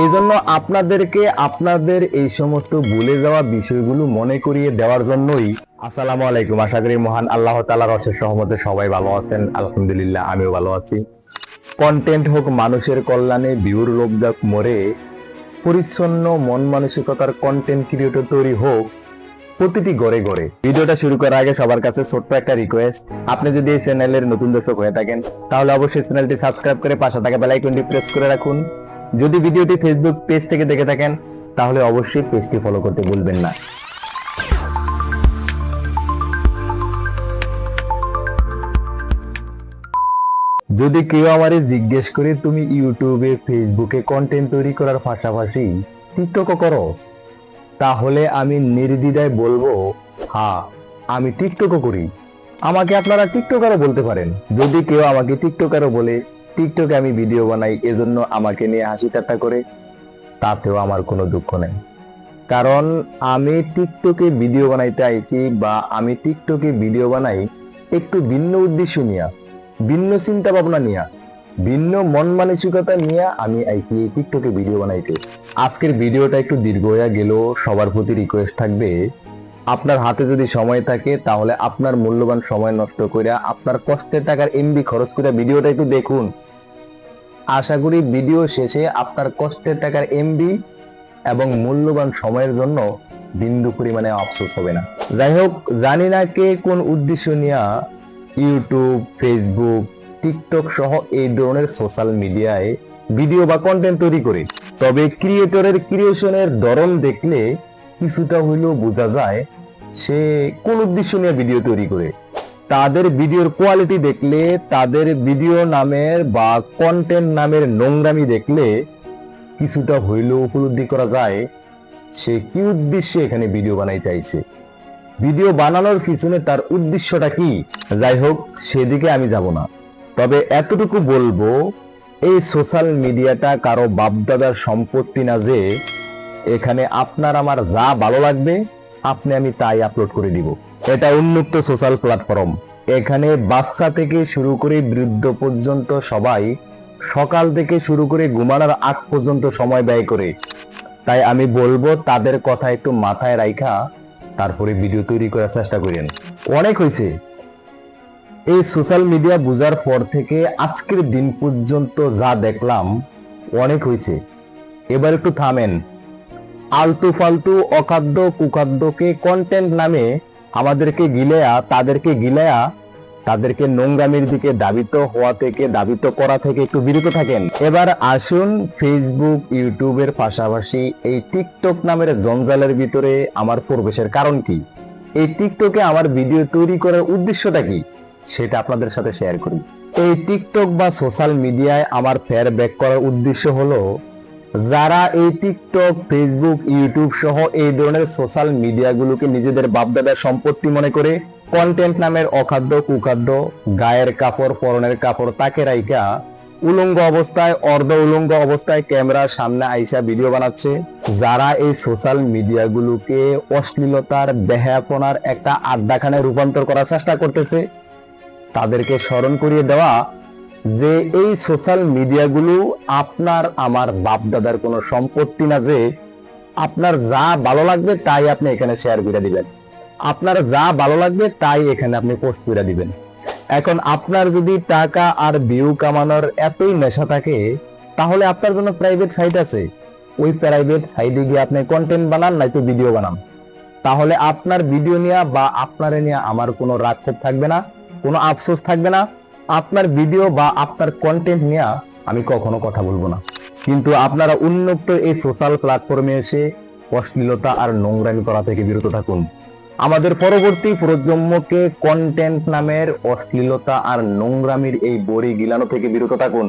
এই জন্য আপনাদেরকে আপনাদের এই সমস্ত ভুলে যাওয়া বিষয়গুলো মনে করিয়ে দেওয়ার জন্যই আসসালামু আলাইকুম। আশা করি মহান আল্লাহ তাআলার অশেষ রহমতে সবাই ভালো আছেন। আলহামদুলিল্লাহ, আমিও ভালো আছি। কন্টেন্ট হোক মানুষের কল্যাণে, ভিউর লোভ যাক মরে, পরিচ্ছন্ন মন মানসিকতার কন্টেন্ট ক্রিয়েটর তৈরি হোক প্রতিটি ঘরে ঘরে। ভিডিওটা শুরু করার আগে সবার কাছে ছোট্ট একটা রিকোয়েস্ট, আপনি যদি এই চ্যানেলের নতুন দর্শক হয়ে থাকেন তাহলে অবশ্যই চ্যানেলটি সাবস্ক্রাইব করে পাশে থাকা বেল আইকনটি প্রেস করে রাখুন। যদি ভিডিওটি ফেসবুক পেজ থেকে দেখে থাকেন তাহলে অবশ্যই পেজটি ফলো করতে ভুলবেন না। যদি কেউ আমারে জিজ্ঞেস করে তুমি ইউটিউবে ফেসবুকে কন্টেন্ট তৈরি করার পাশাপাশি টিকটকও করো, তাহলে আমি নির্দ্বিধায় বলবো হ্যাঁ, আমি টিকটকও করি। আমাকে আপনারা টিকটকারও বলতে পারেন। যদি কেউ আমাকে টিকটকারও বলে, টিকটকে আমি ভিডিও বানাই এজন্য আমাকে নিয়ে হাসি ঠাট্টা করে, তাতেও আমার কোনো দুঃখ নেই। কারণ আমি টিকটকে ভিডিও বানাইতে আইছি বা আমি টিকটকে ভিডিও বানাই একটু ভিন্ন উদ্দেশ্য নিয়ে, ভিন্ন চিন্তা ভাবনা নিয়ে, ভিন্ন মন মানসিকতা নিয়ে আমি আইছি টিকটকে ভিডিও বানাইতে। আজকের ভিডিওটা একটু দীর্ঘ হয়ে গেল, সবার প্রতি রিকোয়েস্ট থাকবে আপনার হাতে যদি সময় থাকে তাহলে আপনার মূল্যবান সময় নষ্ট করে আপনার কষ্টের টাকার এমবি খরচ করে ভিডিওটা একটু দেখুন। আশা করি ভিডিও শেষে আপনার কষ্টের টাকার এমবি এবং মূল্যবান সময়ের জন্য বিন্দু পরিমাণে আফসোস হবে না। যাই হোক, জানি না কে কোন উদ্দেশ্য নিয়ে ইউটিউব, ফেসবুক, টিকটক সহ এই ধরনের সোশ্যাল মিডিয়ায় ভিডিও বা কন্টেন্ট তৈরি করে, তবে ক্রিয়েটরের ক্রিয়েশনের ধরন দেখলে কিছুটা হইলেও বোঝা যায় সে কোন উদ্দেশ্য নিয়ে ভিডিও তৈরি করে। তাদের ভিডিওর কোয়ালিটি দেখলে, তাদের ভিডিও নামের বা কন্টেন্ট নামের নোংরামি দেখলে কিছুটা হইলেও উপলব্ধি করা যায় সে কি উদ্দেশ্যে এখানে ভিডিও বানাইতে আইছে, ভিডিও বানানোর পিছনে তার উদ্দেশ্যটা কি। যাই হোক, সেদিকে আমি যাব না। তবে এতটুকু বলবো, এই সোশ্যাল মিডিয়াটা কারো বাপদাদার সম্পত্তি না যে এখানে আপনার আমার যা ভালো লাগবে আপনি আমি তাই আপলোড করে দিব। এটা উন্মুক্ত সোশ্যাল প্ল্যাটফর্ম। এখানে বাচ্চা থেকে শুরু করে বৃদ্ধ পর্যন্ত সবাই সকাল থেকে শুরু করে ঘুমানোর আগ পর্যন্ত সময় ব্যয় করে। তাই আমি বলবো তাদের কথা একটু মাথায় রাখা তারপরে ভিডিও তৈরি করার চেষ্টা করেন। অনেক হয়েছে এই সোশ্যাল মিডিয়া বুঝার পর থেকে আজকের দিন পর্যন্ত যা দেখলাম, অনেক হয়েছে। এবার একটু থামেন। আলতু ফালতু অখাদ্য কুখাদ্যকে কন্টেন্ট নামে আমাদেরকে গিলেয়া, তাদেরকে নোংরামির দিকে দাবিত হওয়া থেকে, দাবিত করা থেকে একটু বিরত থাকেন। এবার আসুন ফেসবুক, ইউটিউবের পাশাপাশি এই টিকটক নামের জঞ্জালের ভিতরে আমার প্রবেশের কারণ কি, এই টিকটকে আমার ভিডিও তৈরি করার উদ্দেশ্যটা কি, সেটা আপনাদের সাথে শেয়ার করি। এই টিকটক বা সোশ্যাল মিডিয়ায় আমার ফের ব্যাক করার উদ্দেশ্য হলো, যারা এই টিকটক, ফেসবুক, ইউটিউব সহ এই ধরনের সোশ্যাল মিডিয়াগুলোকে নিজেদের বাপদাদার সম্পত্তি মনে করে কন্টেন্ট নামের অখাদ্য কুখাদ্য গায়ের কাপড়, পরনের কাপড় তাকে রাইকা উলঙ্গ অবস্থায়, অর্ধ উলঙ্গ অবস্থায় ক্যামেরার সামনে আইসা ভিডিও বানাচ্ছে, যারা এই সোশ্যাল মিডিয়াগুলোকে অশ্লীলতার, বেহায়াপনার একটা আড্ডাখানায় রূপান্তর করার চেষ্টা করতেছে, তাদেরকে স্মরণ করিয়ে দেওয়া যে এই সোশ্যাল মিডিয়াগুলো আপনার আমার বাপ দাদার কোনো সম্পত্তি না, যে আপনার যা ভালো লাগবে তাই আপনি এখানে শেয়ার করে দিবেন, আপনার যা ভালো লাগবে তাই এখানে আপনি পোস্ট করে দিবেন। এখন আপনার যদি টাকা আর ভিউ কামানোর এতই নেশা থাকে তাহলে আপনার জন্য প্রাইভেট সাইট আছে। ওই প্রাইভেট সাইটে গিয়ে আপনি কন্টেন্ট বানান, নয়তো ভিডিও বানান। তাহলে আপনার ভিডিও নিয়ে বা আপনারে নিয়ে আমার কোনো রাগ ক্ষোভ থাকবে না, কোনো আফসোস থাকবে না। আপনার ভিডিও বা আপনার কন্টেন্ট নিয়ে আমি কখনো কথা বলবো না। কিন্তু আপনারা উন্মুক্ত এই সোশ্যাল প্ল্যাটফর্মে এসে অশ্লীলতা আর নোংরামি করা থেকে বিরত থাকুন। আমাদের পরবর্তী প্রজন্মকে কন্টেন্ট নামের অশ্লীলতা আর নোংরামির এই বড়ি গিলানো থেকে বিরত থাকুন।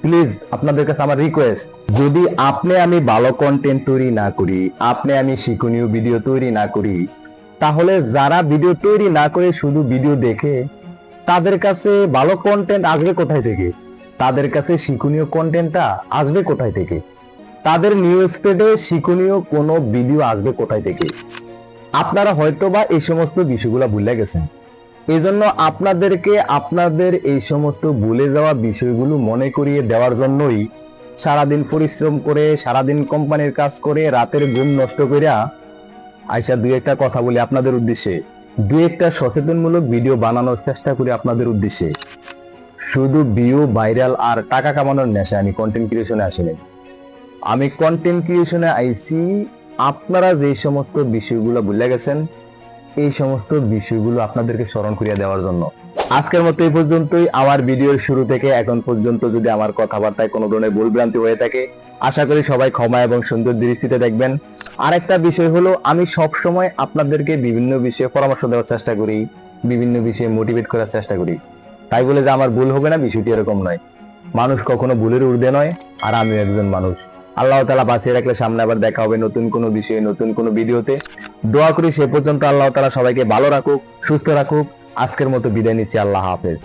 প্লিজ, আপনাদের কাছে আমার রিকোয়েস্ট, যদি আপনি আমি ভালো কন্টেন্ট তৈরি না করি, আপনি আমি শিক্ষণীয় ভিডিও তৈরি না করি, তাহলে যারা ভিডিও তৈরি না করে শুধু ভিডিও দেখে, তাদের কাছে ভালো কন্টেন্ট আসবে কোথায় থেকে? তাদের কাছে শিক্ষণীয় কন্টেন্টটা আসবে কোথায় থেকে? তাদের নিউজ ফিডে শিক্ষণীয় কোনো ভিডিও আসবে কোথায় থেকে? আপনারা হয়তোবা এই সমস্ত বিষয়গুলো ভুলে গেছেন। এজন্য আপনাদেরকে আপনাদের এই সমস্ত ভুলে যাওয়া বিষয়গুলো মনে করিয়ে দেওয়ার জন্যই সারাদিন পরিশ্রম করে, সারাদিন কোম্পানির কাজ করে, রাতের ঘুম নষ্ট কইরা আইসা দুই একটা কথা বলি আপনাদের উদ্দেশ্যে, দুই একটা সচেতনমূলক ভিডিও বানানোর চেষ্টা করি আপনাদের উদ্দেশ্যে। শুধু ভিউ, ভাইরাল আর টাকা কামানোর নেশা আমি কন্টেন্ট ক্রিয়েশনে আসিনি। আমি কন্টেন্ট ক্রিয়েশনে আইছি আপনারা যে সমস্ত বিষয়গুলো ভুলে গেছেন, এই সমস্ত বিষয়গুলো আপনাদেরকে স্মরণ করিয়ে দেওয়ার জন্য। আজকের মতো এই পর্যন্তই। আমার ভিডিওর শুরু থেকে এখন পর্যন্ত যদি আমার কথাবার্তায় কোনো ধরনের ভুলভ্রান্তি হয়ে থাকে, আশা করি সবাই ক্ষমা এবং সুন্দর দৃষ্টিতে দেখবেন। আরেকটা বিষয় হলো, আমি সব সময় আপনাদেরকে বিভিন্ন বিষয়ে পরামর্শ দেওয়ার চেষ্টা করি, বিভিন্ন বিষয়ে মোটিভেট করার চেষ্টা করি। তাই বলে যে আমার ভুল হবে না, বিষয়টি এরকম নয়। মানুষ কখনো ভুলের ঊর্ধ্বে নয়, আর আমিও একজন মানুষ। আল্লাহ তাআলা বাঁচিয়ে রাখলে সামনে আবার দেখা হবে নতুন কোনো বিষয়ে, নতুন কোনো ভিডিওতে। দোয়া করি সে পর্যন্ত আল্লাহ তাআলা সবাইকে ভালো রাখুক, সুস্থ রাখুক। আজকের মতো বিদায় নিচ্ছি। আল্লাহ হাফেজ।